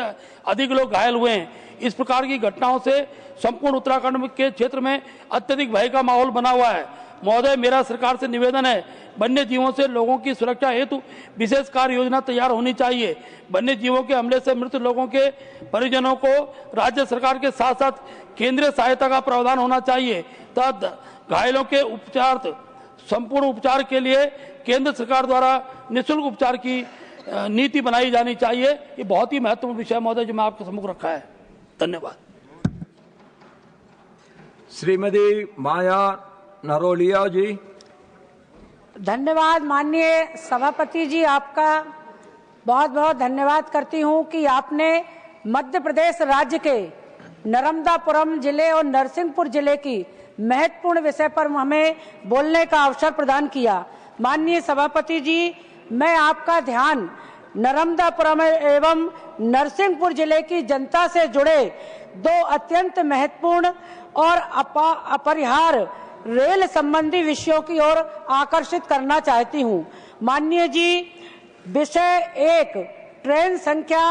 अधिक लोग घायल हुए हैं। इस प्रकार की घटनाओं से संपूर्ण उत्तराखंड के क्षेत्र में अत्यधिक भय का माहौल बना हुआ है। महोदय, मेरा सरकार से निवेदन है, वन्य जीवों से लोगों की सुरक्षा हेतु विशेष कार्य योजना तैयार होनी चाहिए। वन्य जीवों के हमले से मृत लोगों के परिजनों को राज्य सरकार के साथ साथ केंद्रीय सहायता का प्रावधान होना चाहिए तथा घायलों के संपूर्ण उपचार के लिए केंद्र सरकार द्वारा निःशुल्क उपचार की नीति बनाई जानी चाहिए। ये बहुत ही महत्वपूर्ण विषय महोदय जो मैं आपके सम्मुख रखा है। धन्यवाद। श्रीमती माया नरोलिया जी। धन्यवाद माननीय सभापति जी, आपका बहुत बहुत धन्यवाद करती हूं कि आपने मध्य प्रदेश राज्य के नर्मदापुरम जिले और नरसिंहपुर जिले की महत्वपूर्ण विषय पर हमें बोलने का अवसर प्रदान किया। माननीय सभापति जी, मैं आपका ध्यान नर्मदापुरम एवं नरसिंहपुर जिले की जनता से जुड़े 2 अत्यंत महत्वपूर्ण और अपरिहार्य रेल संबंधी विषयों की ओर आकर्षित करना चाहती हूं। माननीय जी, विषय 1 ट्रेन संख्या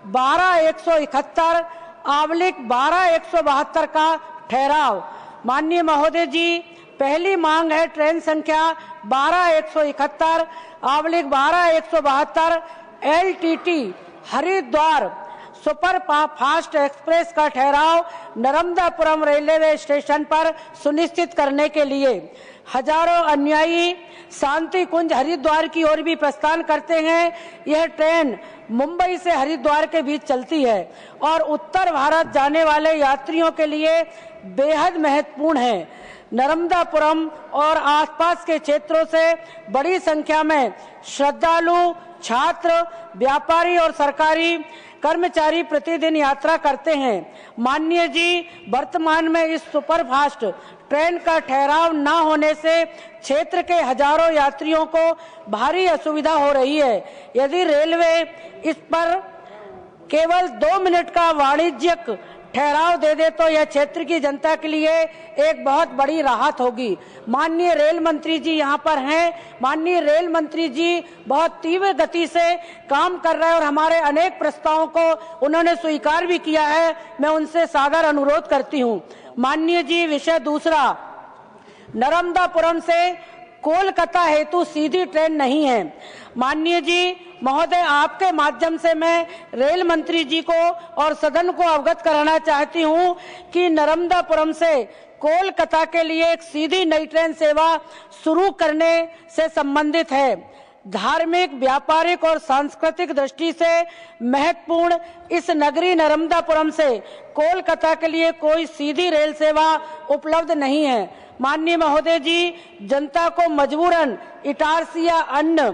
12171 आवलिक 12172 का ठहराव। माननीय महोदय जी, पहली मांग है ट्रेन संख्या 12171 आवलिक 12172 LTT Haridwar super fast express का ठहराव नर्मदापुरम रेलवे स्टेशन पर सुनिश्चित करने के लिए। हजारों अनुयायी शांति कुंज हरिद्वार की ओर भी प्रस्थान करते हैं। यह ट्रेन मुंबई से हरिद्वार के बीच चलती है और उत्तर भारत जाने वाले यात्रियों के लिए बेहद महत्वपूर्ण है। नर्मदापुरम और आसपास के क्षेत्रों से बड़ी संख्या में श्रद्धालु, छात्र, व्यापारी और सरकारी कर्मचारी प्रतिदिन यात्रा करते हैं। माननीय जी, वर्तमान में इस सुपरफास्ट ट्रेन का ठहराव न होने से क्षेत्र के हजारों यात्रियों को भारी असुविधा हो रही है। यदि रेलवे इस पर केवल 2 मिनट का वाणिज्यिक ठहराव दे दे तो यह क्षेत्र की जनता के लिए एक बहुत बड़ी राहत होगी। माननीय रेल मंत्री जी यहाँ पर हैं। माननीय रेल मंत्री जी बहुत तीव्र गति से काम कर रहे हैं और हमारे अनेक प्रस्तावों को उन्होंने स्वीकार भी किया है। मैं उनसे सादर अनुरोध करती हूँ। माननीय जी, विषय दूसरा, नर्मदापुरम से कोलकाता हेतु सीधी ट्रेन नहीं है। माननीय जी महोदय, आपके माध्यम से मैं रेल मंत्री जी को और सदन को अवगत कराना चाहती हूं कि नर्मदापुरम से कोलकाता के लिए एक सीधी नई ट्रेन सेवा शुरू करने से संबंधित है। धार्मिक, व्यापारिक और सांस्कृतिक दृष्टि से महत्वपूर्ण इस नगरी नर्मदापुरम से कोलकाता के लिए कोई सीधी रेल सेवा उपलब्ध नहीं है। माननीय महोदय जी, जनता को मजबूरन इटारसी या अन्य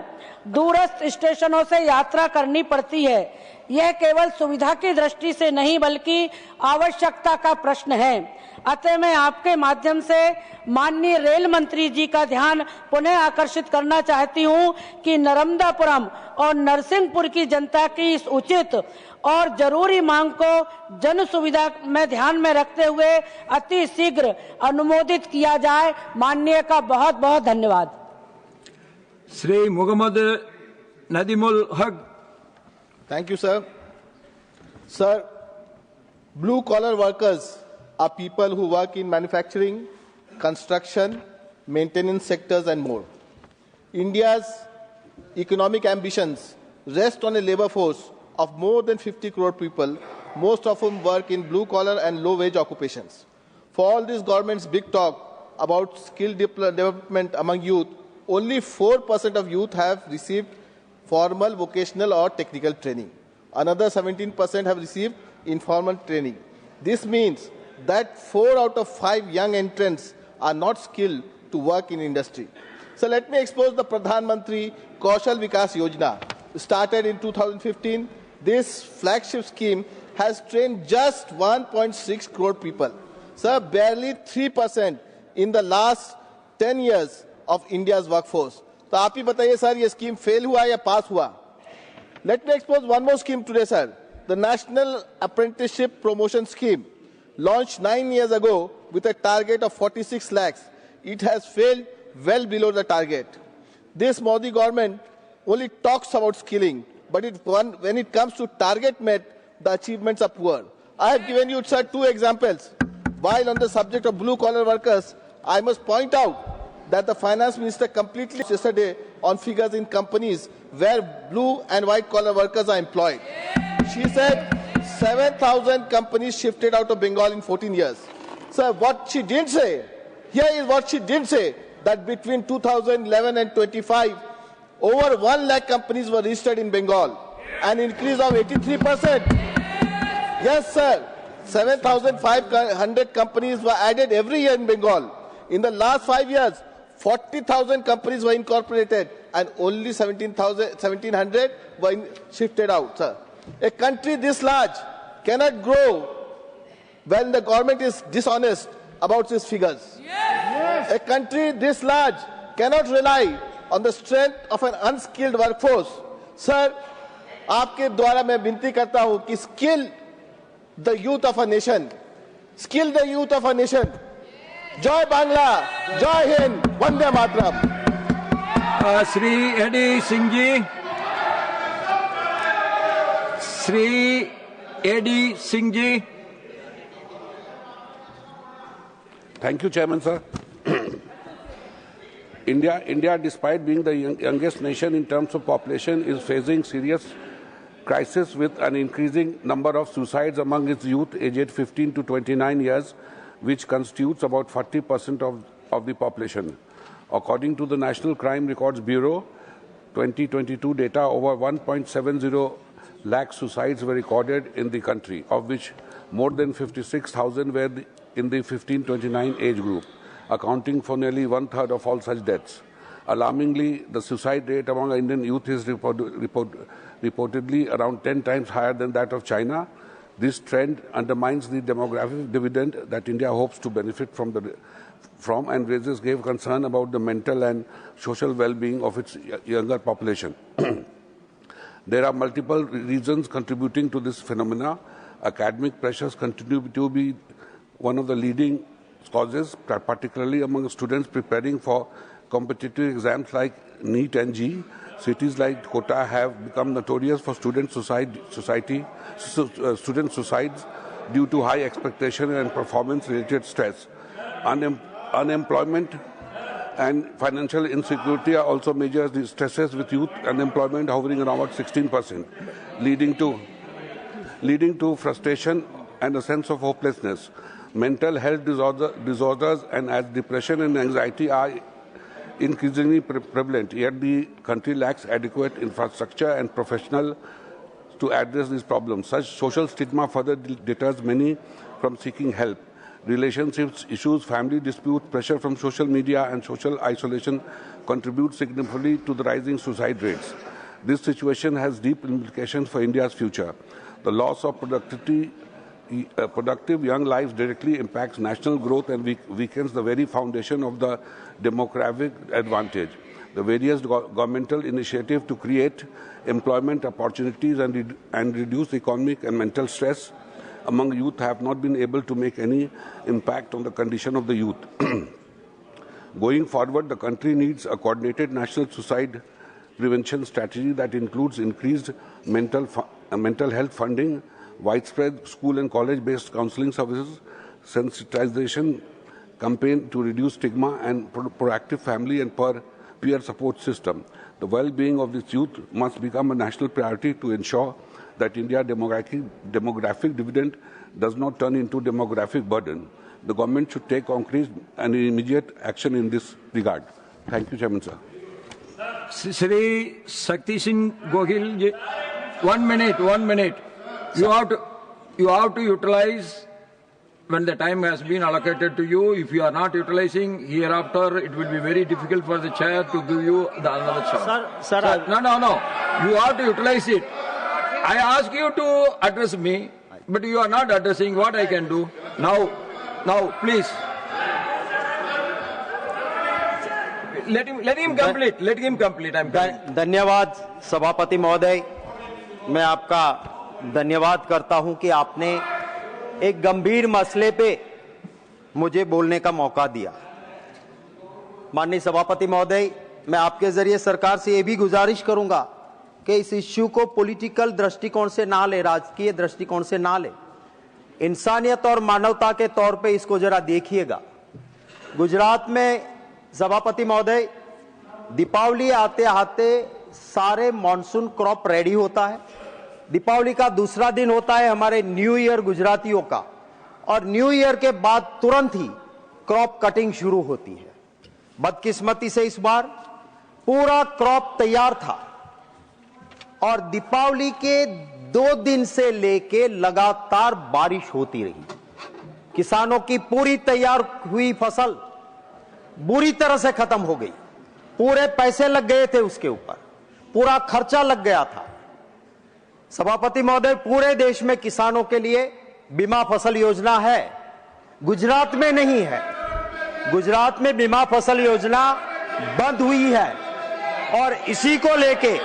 दूरस्थ स्टेशनों से यात्रा करनी पड़ती है। यह केवल सुविधा की दृष्टि से नहीं बल्कि आवश्यकता का प्रश्न है। अतः मैं आपके माध्यम से माननीय रेल मंत्री जी का ध्यान पुनः आकर्षित करना चाहती हूं कि नर्मदापुरम और नरसिंहपुर की जनता की इस उचित और जरूरी मांग को जन सुविधा में ध्यान में रखते हुए अति शीघ्र अनुमोदित किया जाए। माननीय का बहुत बहुत धन्यवाद। श्री मोहम्मद नदीमुल हक। Thank you, sir. Sir, blue-collar workers are people who work in manufacturing, construction, maintenance sectors and more. India's economic ambitions rest on a labor force of more than 50 crore people, most of whom work in blue-collar and low-wage occupations. For all this government's big talk about skill development among youth, only 4% of youth have received formal, vocational or technical training. Another 17% have received informal training. This means that 4 out of 5 young entrants are not skilled to work in industry. So let me expose the Pradhan Mantri Kaushal Vikas Yojana. Started in 2015, this flagship scheme has trained just 1.6 crore people. Sir, barely 3% in the last 10 years of India's workforce. तो आप ही बताइए sir, ये scheme fail हुआ या पास हुआ? Let me expose one more scheme today, sir. The National Apprenticeship Promotion Scheme, launched 9 years ago with a target of 46 lakhs. It has failed well below the target. This Modi government only talks about skilling, but when it comes to target met, the achievements are poor. I have given you, sir, 2 examples. While on the subject of blue-collar workers, I must point out that the finance minister completely yesterday on figures in companies where blue and white collar workers are employed. She said 7,000 companies shifted out of Bengal in 14 years. So what she didn't say, here is what she didn't say, that between 2011 and 25, over 1 lakh companies were registered in Bengal, an increase of 83%. Yes, sir, 7,500 companies were added every year in Bengal. In the last 5 years, 40,000 companies were incorporated and only 1,700 were shifted out, sir. A country this large cannot grow when the government is dishonest about its figures. Yes. A country this large cannot rely on the strength of an unskilled workforce. Sir, आपके द्वारा मैं विनती करता हूं कि skill the youth of a nation. Skill the youth of a nation. जय बांग्ला, जय हिंद, वंदे मातरम। Shri A D Singh ji, Shri A D Singh ji. Thank you, Chairman, sir. India, despite being the youngest nation in terms of population, is facing serious crisis with an increasing number of suicides among its youth aged 15 to 29 years, which constitutes about 40% of the population. According to the National Crime Records Bureau, 2022 data, over 1.70 lakh suicides were recorded in the country, of which more than 56,000 were in the 15-29 age group, accounting for nearly 1/3 of all such deaths. Alarmingly, the suicide rate among Indian youth is reportedly around 10 times higher than that of China. This trend undermines the demographic dividend that India hopes to benefit from and raises grave concern about the mental and social well-being of its younger population. There are multiple reasons contributing to this phenomena. Academic pressures continue to be one of the leading causes, particularly among students preparing for competitive exams like NEET and JEE. Cities like Kota have become notorious for student suicides due to high expectation and performance-related stress. Unemployment and financial insecurity are also major stresses, with youth unemployment hovering around 16%, leading to frustration and a sense of hopelessness. Mental health disorders and as depression and anxiety are increasingly prevalent, yet the country lacks adequate infrastructure and professionals to address these problems. Such social stigma further deters many from seeking help. Relationships issues, family disputes, pressure from social media and social isolation contribute significantly to the rising suicide rates. This situation has deep implications for India's future. The loss of productive young lives directly impacts national growth and weakens the very foundation of the demographic advantage. The various governmental initiatives to create employment opportunities and reduce economic and mental stress among youth have not been able to make any impact on the condition of the youth. Going forward, the country needs a coordinated national suicide prevention strategy that includes increased mental health funding, widespread school and college-based counseling services, sensitization campaign to reduce stigma, and proactive family and peer support system. The well-being of this youth must become a national priority to ensure that India's demographic dividend does not turn into demographic burden. The government should take concrete and immediate action in this regard. Thank you, Chairman, sir. Shri Shakti Singh Gohil ji, 1 minute. You have to utilize when the time has been allocated to you. If you are not utilizing, hereafter it will be very difficult for the chair to give you another chance. Sir, no. You have to utilize it. I ask you to address me, but you are not addressing. What I can do now, please. Let him complete. Let him complete. धन्यवाद सभापति महोदय, मैं आपका धन्यवाद करता हूं कि आपने एक गंभीर मसले पे मुझे बोलने का मौका दिया। माननीय सभापति महोदय, मैं आपके जरिए सरकार से ये भी गुजारिश करूंगा कि इस इश्यू को पॉलिटिकल दृष्टिकोण से ना ले, राजकीय दृष्टिकोण से ना ले, इंसानियत और मानवता के तौर पे इसको जरा देखिएगा। गुजरात में सभापति महोदय, दीपावली आते आते सारे मॉनसून क्रॉप रेडी होता है। दीपावली का दूसरा दिन होता है हमारे न्यू ईयर गुजरातियों का, और न्यू ईयर के बाद तुरंत ही क्रॉप कटिंग शुरू होती है। बदकिस्मती से इस बार पूरा क्रॉप तैयार था और दीपावली के 2 दिन से लेके लगातार बारिश होती रही। किसानों की पूरी तैयार हुई फसल बुरी तरह से खत्म हो गई। पूरे पैसे लग गए थे उसके ऊपर, पूरा खर्चा लग गया था। सभापति महोदय, पूरे देश में किसानों के लिए बीमा फसल योजना है, गुजरात में नहीं है। गुजरात में बीमा फसल योजना बंद हुई है और इसी को लेके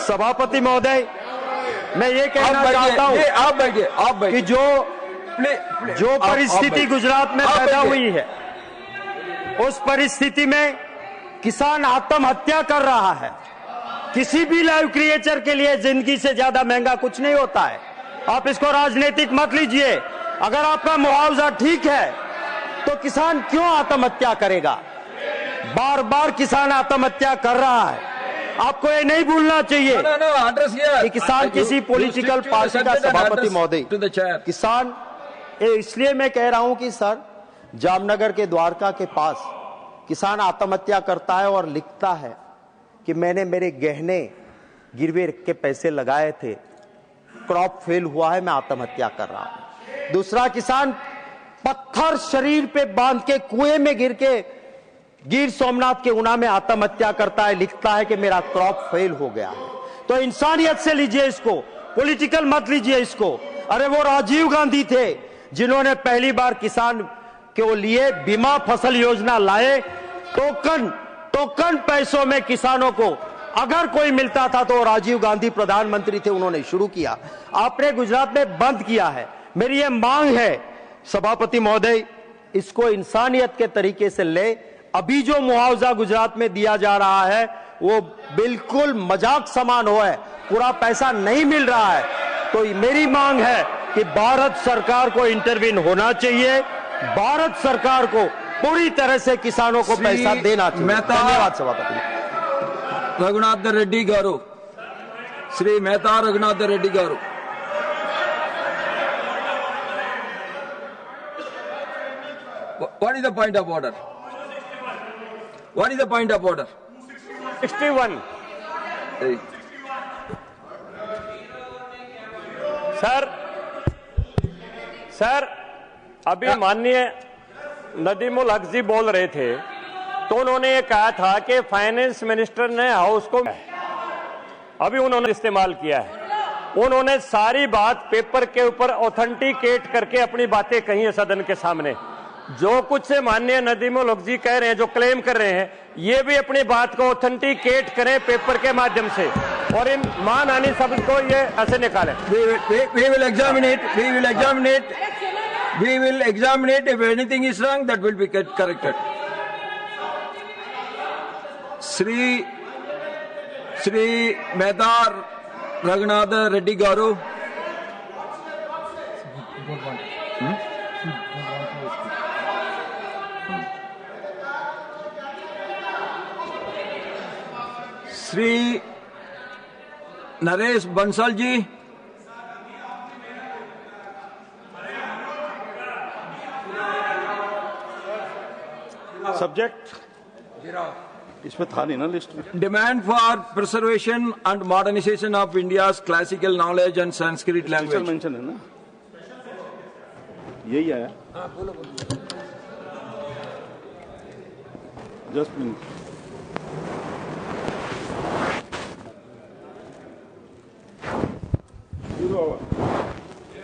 सभापति महोदय मैं ये कहना चाहता हूं कि जो परिस्थिति गुजरात में पैदा हुई है, उस परिस्थिति में किसान आत्महत्या कर रहा है। किसी भी लाइव क्रिएचर के लिए जिंदगी से ज्यादा महंगा कुछ नहीं होता है। आप इसको राजनीतिक मत लीजिए। अगर आपका मुआवजा ठीक है तो किसान क्यों आत्महत्या करेगा? बार बार किसान आत्महत्या कर रहा है। आपको ये नहीं भूलना चाहिए कि किसान किसी पॉलिटिकल पार्टी का सभापति महोदय, किसान इसलिए मैं कह रहा हूं कि सर, जामनगर के द्वारका के पास किसान आत्महत्या करता है और लिखता है कि मैंने मेरे गहने गिरवे रख के पैसे लगाए थे, क्रॉप फेल हुआ है, मैं आत्महत्या कर रहा हूं। दूसरा किसान पत्थर शरीर पे बांध के कुएं में गिर के गिर सोमनाथ के ऊना में आत्महत्या करता है, लिखता है कि मेरा क्रॉप फेल हो गया है। तो इंसानियत से लीजिए इसको, पॉलिटिकल मत लीजिए इसको। अरे वो राजीव गांधी थे जिन्होंने पहली बार किसान के लिए बीमा फसल योजना लाए। टोकन पैसों में किसानों को अगर कोई मिलता था तो राजीव गांधी प्रधानमंत्री थे, उन्होंने शुरू किया। आपने गुजरात में बंद किया है। मेरी ये मांग है सभापति महोदय, इसको इंसानियत के तरीके से ले। अभी जो मुआवजा गुजरात में दिया जा रहा है वो बिल्कुल मजाक समान हो है, पूरा पैसा नहीं मिल रहा है। तो मेरी मांग है कि भारत सरकार को इंटरवीन होना चाहिए, भारत सरकार को पूरी तरह से किसानों को पैसा देना चाहिए। धन्यवाद सभापति। रघुनाथ रेड्डी गारू, श्री मेहता रघुनाथ रेड्डी गारू। What is the point of order? What is the point of order? 61. Sir अभी माननीय नदीमुल हक जी बोल रहे थे तो उन्होंने ये कहा था कि फाइनेंस मिनिस्टर ने हाउस को अभी उन्होंने इस्तेमाल किया है। उन्होंने सारी बात पेपर के ऊपर ऑथेंटिकेट करके अपनी बातें कही है सदन के सामने। जो कुछ से माननीय नदीमुल हक जी कह रहे हैं, जो क्लेम कर रहे हैं, ये भी अपनी बात को ऑथेंटिकेट करें पेपर के माध्यम से और इन मानहानि शब्द को ये ऐसे निकालें। We will examine it. We will examine it. We will examine it. If anything is wrong, that will be corrected. Sri Mehta Raghunath Reddy Garu. Shri Naresh Bansal ji, subject इसमें था नहीं ना लिस्ट में। Demand for preservation and modernisation of India's classical knowledge and Sanskrit language mention है ना, यही आया। Just minute.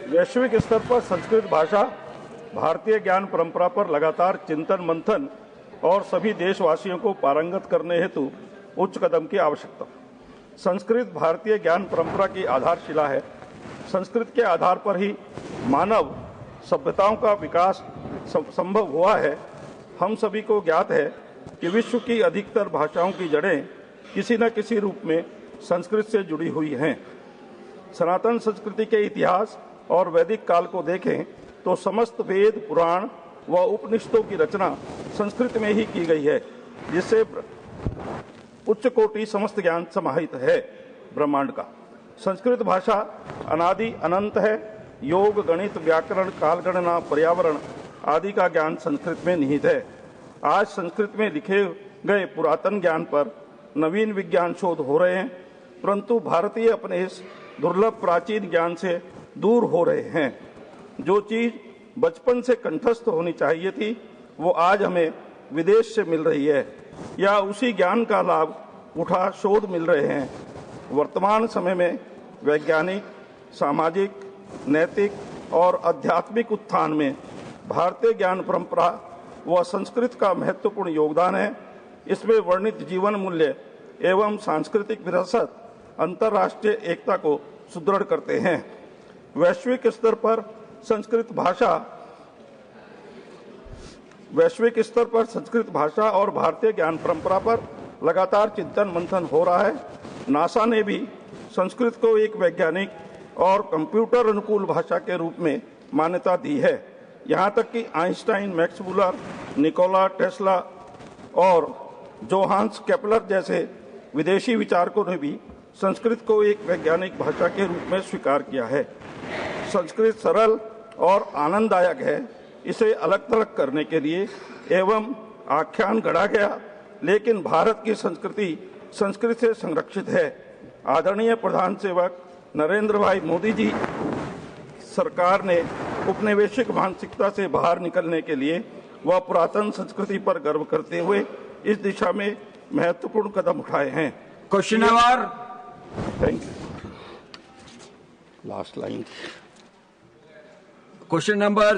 वैश्विक स्तर पर संस्कृत भाषा भारतीय ज्ञान परंपरा पर लगातार चिंतन मंथन और सभी देशवासियों को पारंगत करने हेतु उच्च कदम की आवश्यकता। संस्कृत भारतीय ज्ञान परंपरा की आधारशिला है। संस्कृत के आधार पर ही मानव सभ्यताओं का विकास संभव हुआ है। हम सभी को ज्ञात है कि विश्व की अधिकतर भाषाओं की जड़ें किसी न किसी रूप में संस्कृत से जुड़ी हुई हैं। सनातन संस्कृति के इतिहास और वैदिक काल को देखें तो समस्त वेद, पुराण व उपनिषदों की रचना संस्कृत में ही की गई है, जिससे उच्च कोटि समस्त ज्ञान समाहित है ब्रह्मांड का। संस्कृत भाषा अनादि अनंत है। योग, गणित, व्याकरण, कालगणना, पर्यावरण आदि का ज्ञान संस्कृत में निहित है। आज संस्कृत में लिखे गए पुरातन ज्ञान पर नवीन विज्ञान शोध हो रहे हैं, परंतु भारतीय अपने इस दुर्लभ प्राचीन ज्ञान से दूर हो रहे हैं। जो चीज बचपन से कंठस्थ होनी चाहिए थी वो आज हमें विदेश से मिल रही है या उसी ज्ञान का लाभ उठा शोध मिल रहे हैं। वर्तमान समय में वैज्ञानिक, सामाजिक, नैतिक और आध्यात्मिक उत्थान में भारतीय ज्ञान परंपरा व संस्कृत का महत्वपूर्ण योगदान है। इसमें वर्णित जीवन मूल्य एवं सांस्कृतिक विरासत अंतर्राष्ट्रीय एकता को सुदृढ़ करते हैं। वैश्विक स्तर पर संस्कृत भाषा और भारतीय ज्ञान परंपरा पर लगातार चिंतन मंथन हो रहा है। नासा ने भी संस्कृत को एक वैज्ञानिक और कंप्यूटर अनुकूल भाषा के रूप में मान्यता दी है। यहाँ तक कि Einstein, Max Muller, Nikola Tesla और जोहान्स केपलर जैसे विदेशी विचारकों ने भी संस्कृत को एक वैज्ञानिक भाषा के रूप में स्वीकार किया है। संस्कृत सरल और आनंददायक है। इसे अलग थलग करने के लिए एवं आख्यान गढ़ा गया, लेकिन भारत की संस्कृति संस्कृत से संरक्षित है। आदरणीय प्रधान सेवक नरेंद्र भाई मोदी जी सरकार ने उपनिवेशिक मानसिकता से बाहर निकलने के लिए व पुरातन संस्कृति पर गर्व करते हुए इस दिशा में महत्वपूर्ण कदम उठाए हैं। Question hour. Thank you. Last line. Question number